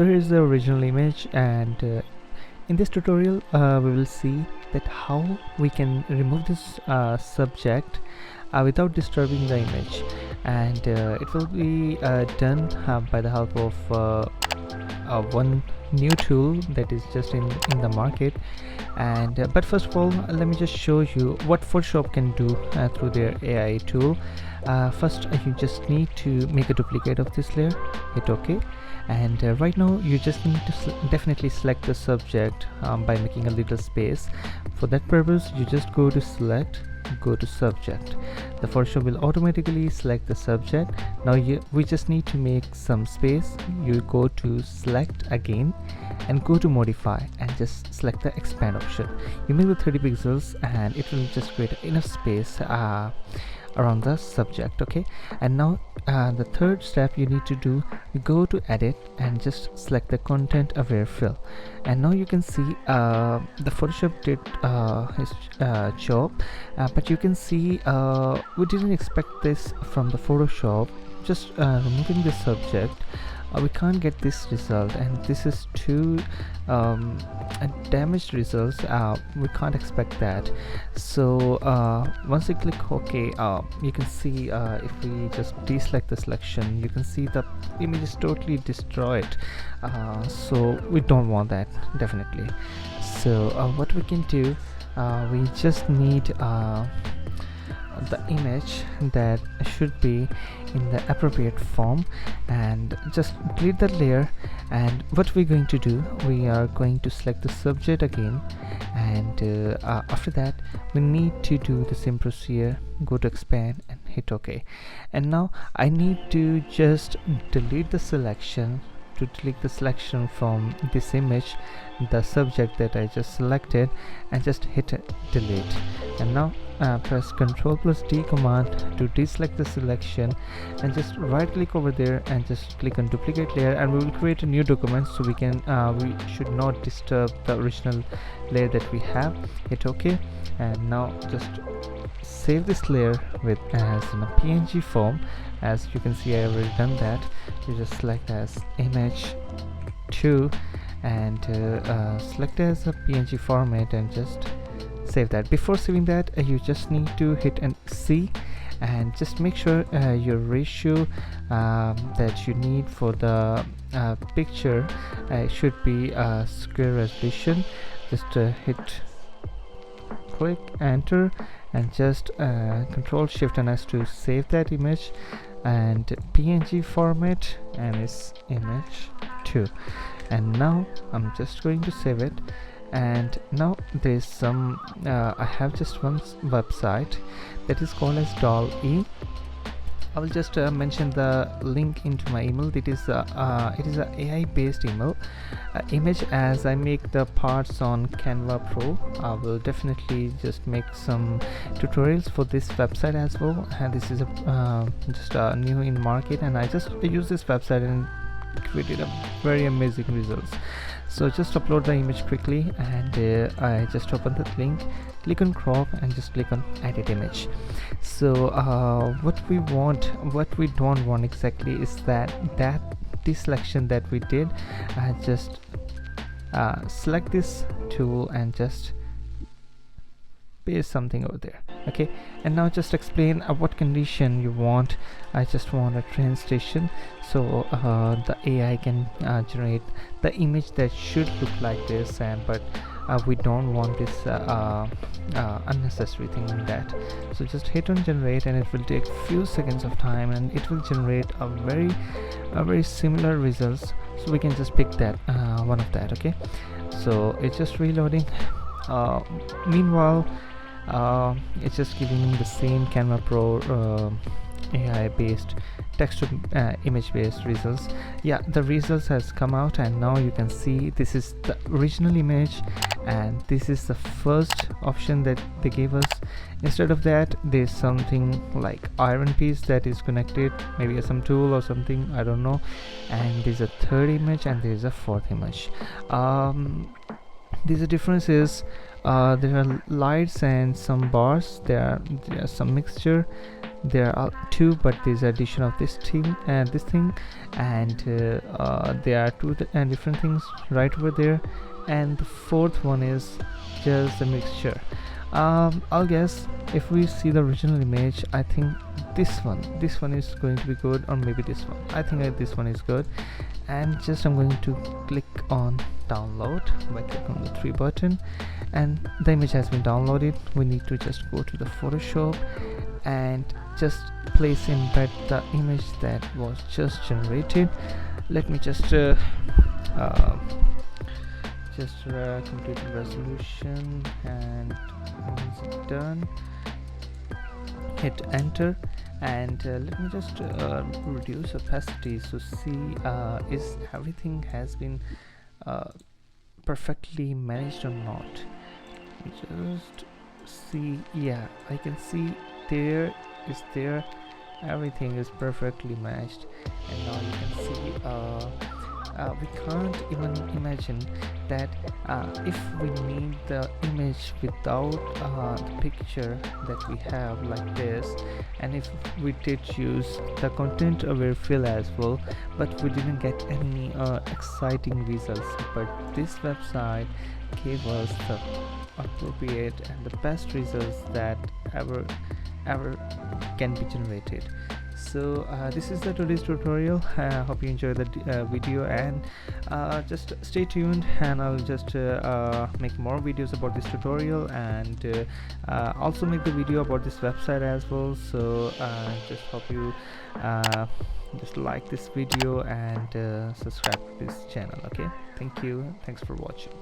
So here's the original image, and in this tutorial we will see that how we can remove this subject without disturbing the image, and it will be done by the help of one new tool that is just in the market. And but first of all, let me just show you what Photoshop can do through their AI tool. First, you just need to make a duplicate of this layer, hit OK, and right now you just need to definitely select the subject by making a little space. For that purpose, you just go to select, go to subject. The Photoshop will automatically select the subject. Now we just need to make some space. You go to select again and go to modify and just select the expand option. You make the 30 pixels and it will just create enough space around the subject. Okay, and now the third step you need to do, you go to edit and just select the content aware fill, and now you can see the Photoshop did his job, but you can see we didn't expect this from the Photoshop. Just removing the subject, we can't get this result, and this is too damaged results. We can't expect that. So once you click OK, you can see if we just deselect the selection, you can see the image is totally destroyed. So we don't want that, definitely. So what we can do, we just need the image that should be in the appropriate form, and just delete that layer. And what we're going to do, we are going to select the subject again, and after that we need to do the same procedure, go to expand and hit OK. And now I need to just delete the selection. To delete the selection from this image, the subject that I just selected, and just hit delete. And now press Ctrl+D command to deselect the selection, and just right click over there and just click on duplicate layer, and we will create a new document. So we can we should not disturb the original layer that we have. Hit OK, and now just save this layer with as in a PNG form. As you can see, I already done that. You just select as image 2 and select as a PNG format and just save that. Before saving that, you just need to hit an C and just make sure your ratio that you need for the picture should be square resolution. Just hit click enter and just Control Shift and S to save that image and PNG format, and it's image 2. And now I'm just going to save it. And now there's some I have just one website that is called as Doll-E. I will just mention the link into my email. It is a AI based image. As I make the parts on Canva Pro, I will definitely just make some tutorials for this website as well. And this is just new in market, and I just use this website and created a very amazing results. So just upload the image quickly, and I just open the link, click on crop and just click on edit image. So what we don't want exactly is that deselection that we did. Just select this tool and just paste something over there. Okay, and now just explain what condition you want. I just want a train station, so the AI can generate the image that should look like this, but we don't want this unnecessary thing in that. So just hit on generate, and it will take few seconds of time, and it will generate a very similar results. So we can just pick that one of that. Okay, so it's just reloading. Meanwhile, it's just giving the same Canva Pro AI based text to image based results. Yeah, the results has come out, and now you can see this is the original image, and this is the first option that they gave us. Instead of that, there's something like iron piece that is connected, maybe some tool or something, I don't know. And there's a third image and there's a fourth image. There's a difference is there are lights and some bars. There are some mixture. There are two, but there's addition of this thing, and there are two different things right over there, and the fourth one is just a mixture. I'll guess if we see the original image, I think this one is going to be good, or maybe this one. I think this one is good, and just I'm going to click on download by clicking on the 3 button, and the image has been downloaded. We need to just go to the Photoshop and just place embed the image that was just generated. Let me just complete the resolution, and once it's done, hit enter, and let me just reduce opacity so see is everything has been perfectly managed or not. Just see, yeah, I can see there everything is perfectly matched, and now you can see we can't even imagine that if we need the image without the picture that we have like this, and if we did use the content aware fill as well, but we didn't get any exciting results, but this website gave us the appropriate and the best results that ever can be generated. So this is the today's tutorial. Hope you enjoyed the video, and just stay tuned, and I'll just make more videos about this tutorial, and also make the video about this website as well. So just hope you just like this video and subscribe to this channel. Okay, thank you, thanks for watching.